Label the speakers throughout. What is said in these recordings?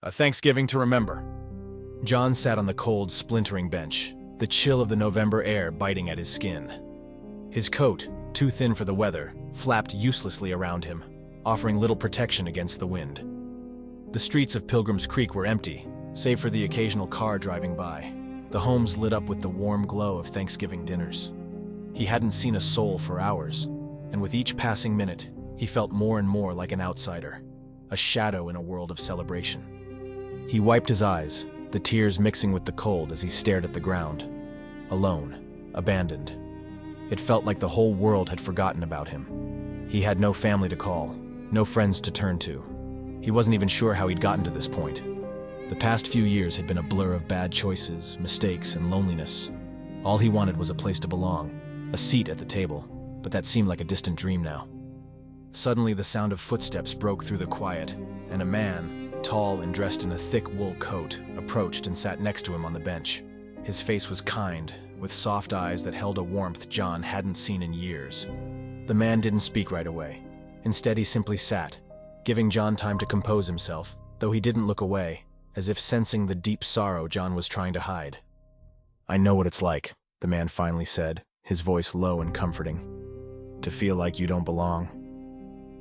Speaker 1: A Thanksgiving to remember. John sat on the cold, splintering bench, the chill of the November air biting at his skin. His coat, too thin for the weather, flapped uselessly around him, offering little protection against the wind. The streets of Pilgrim's Creek were empty, save for the occasional car driving by, the homes lit up with the warm glow of Thanksgiving dinners. He hadn't seen a soul for hours, and with each passing minute, he felt more and more like an outsider, a shadow in a world of celebration. He wiped his eyes, the tears mixing with the cold as he stared at the ground. Alone, abandoned. It felt like the whole world had forgotten about him. He had no family to call, no friends to turn to. He wasn't even sure how he'd gotten to this point. The past few years had been a blur of bad choices, mistakes, and loneliness. All he wanted was a place to belong, a seat at the table, but that seemed like a distant dream now. Suddenly, the sound of footsteps broke through the quiet, and a man, tall and dressed in a thick wool coat, approached and sat next to him on the bench. His face was kind, with soft eyes that held a warmth John hadn't seen in years. The man didn't speak right away. Instead, he simply sat, giving John time to compose himself, though he didn't look away, as if sensing the deep sorrow John was trying to hide. "I know what it's like," the man finally said, his voice low and comforting. "To feel like you don't belong."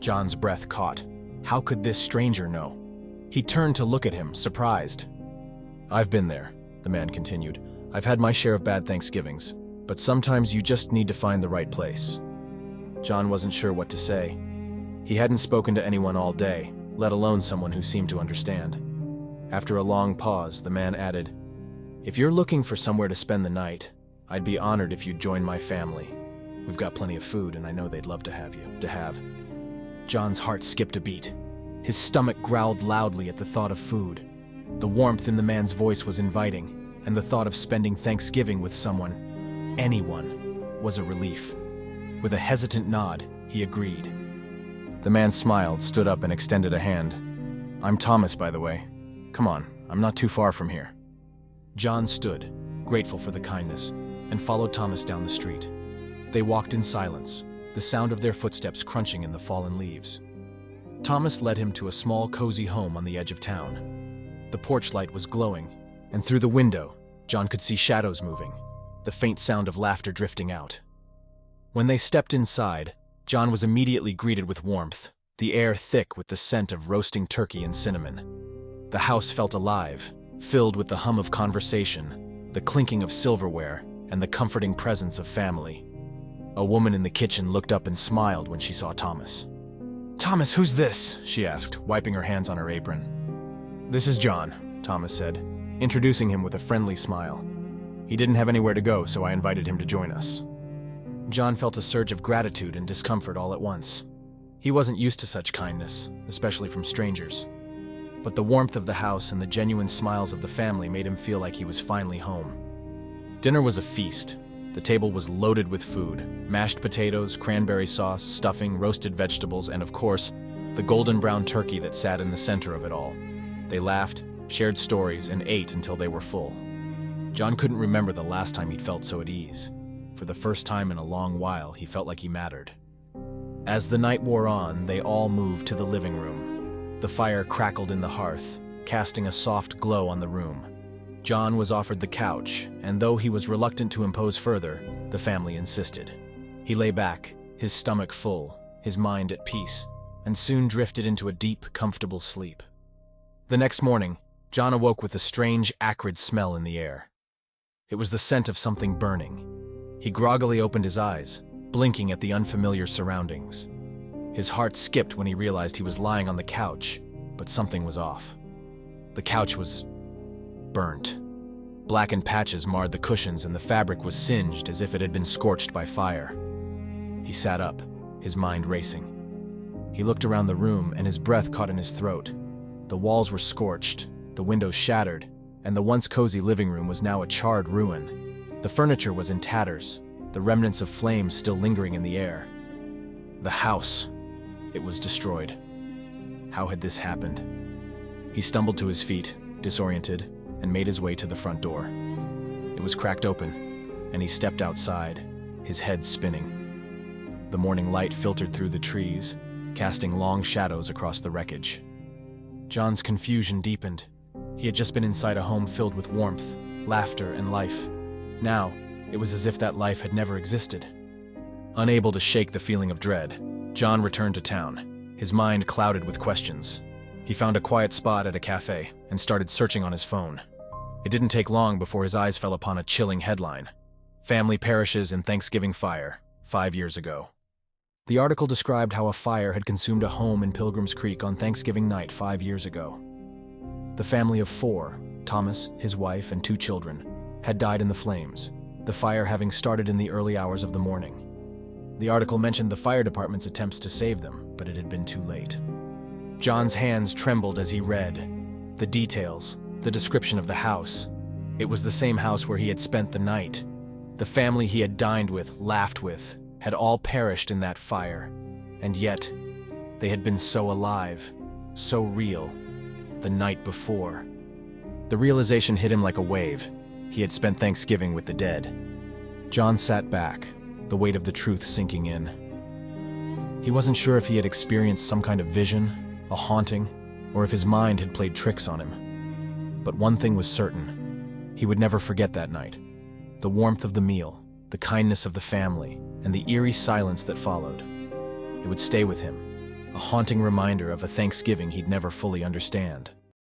Speaker 1: John's breath caught. How could this stranger know? He turned to look at him, surprised. "I've been there," the man continued. "I've had my share of bad Thanksgivings, but sometimes you just need to find the right place." John wasn't sure what to say. He hadn't spoken to anyone all day, let alone someone who seemed to understand. After a long pause, the man added, "If you're looking for somewhere to spend the night, I'd be honored if you'd join my family. We've got plenty of food, and I know they'd love to have you. John's heart skipped a beat. His stomach growled loudly at the thought of food. The warmth in the man's voice was inviting, and the thought of spending Thanksgiving with someone, anyone, was a relief. With a hesitant nod, he agreed. The man smiled, stood up, and extended a hand. "I'm Thomas, by the way. Come on, I'm not too far from here." John stood, grateful for the kindness, and followed Thomas down the street. They walked in silence, the sound of their footsteps crunching in the fallen leaves. Thomas led him to a small, cozy home on the edge of town. The porch light was glowing, and through the window, John could see shadows moving, the faint sound of laughter drifting out. When they stepped inside, John was immediately greeted with warmth, the air thick with the scent of roasting turkey and cinnamon. The house felt alive, filled with the hum of conversation, the clinking of silverware, and the comforting presence of family. A woman in the kitchen looked up and smiled when she saw Thomas. "Thomas, who's this?" she asked, wiping her hands on her apron. "This is John," Thomas said, introducing him with a friendly smile. "He didn't have anywhere to go, so I invited him to join us." John felt a surge of gratitude and discomfort all at once. He wasn't used to such kindness, especially from strangers. But the warmth of the house and the genuine smiles of the family made him feel like he was finally home. Dinner was a feast. The table was loaded with food: mashed potatoes, cranberry sauce, stuffing, roasted vegetables, and of course, the golden brown turkey that sat in the center of it all. They laughed, shared stories, and ate until they were full. John couldn't remember the last time he'd felt so at ease. For the first time in a long while, he felt like he mattered. As the night wore on, they all moved to the living room. The fire crackled in the hearth, casting a soft glow on the room. John was offered the couch, and though he was reluctant to impose further, the family insisted. He lay back, his stomach full, his mind at peace, and soon drifted into a deep, comfortable sleep. The next morning, John awoke with a strange, acrid smell in the air. It was the scent of something burning. He groggily opened his eyes, blinking at the unfamiliar surroundings. His heart skipped when he realized he was lying on the couch, but something was off. The couch was burnt. Blackened patches marred the cushions and the fabric was singed as if it had been scorched by fire. He sat up, his mind racing. He looked around the room and his breath caught in his throat. The walls were scorched, the windows shattered, and the once cozy living room was now a charred ruin. The furniture was in tatters, the remnants of flames still lingering in the air. The house, it was destroyed. How had this happened? He stumbled to his feet, disoriented, and made his way to the front door. It was cracked open, and he stepped outside, his head spinning. The morning light filtered through the trees, casting long shadows across the wreckage. John's confusion deepened. He had just been inside a home filled with warmth, laughter, and life. Now, it was as if that life had never existed. Unable to shake the feeling of dread, John returned to town, his mind clouded with questions. He found a quiet spot at a cafe and started searching on his phone. It didn't take long before his eyes fell upon a chilling headline: "Family perishes in Thanksgiving fire, 5 years ago." The article described how a fire had consumed a home in Pilgrims Creek on Thanksgiving night 5 years ago. The family of 4, Thomas, his wife, and 2 children, had died in the flames, the fire having started in the early hours of the morning. The article mentioned the fire department's attempts to save them, but it had been too late. John's hands trembled as he read the details, the description of the house. It was the same house where he had spent the night. The family he had dined with, laughed with, had all perished in that fire. And yet, they had been so alive, so real, the night before. The realization hit him like a wave. He had spent Thanksgiving with the dead. John sat back, the weight of the truth sinking in. He wasn't sure if he had experienced some kind of vision, a haunting, or if his mind had played tricks on him. But one thing was certain: he would never forget that night. The warmth of the meal, the kindness of the family, and the eerie silence that followed. It would stay with him, a haunting reminder of a Thanksgiving he'd never fully understand.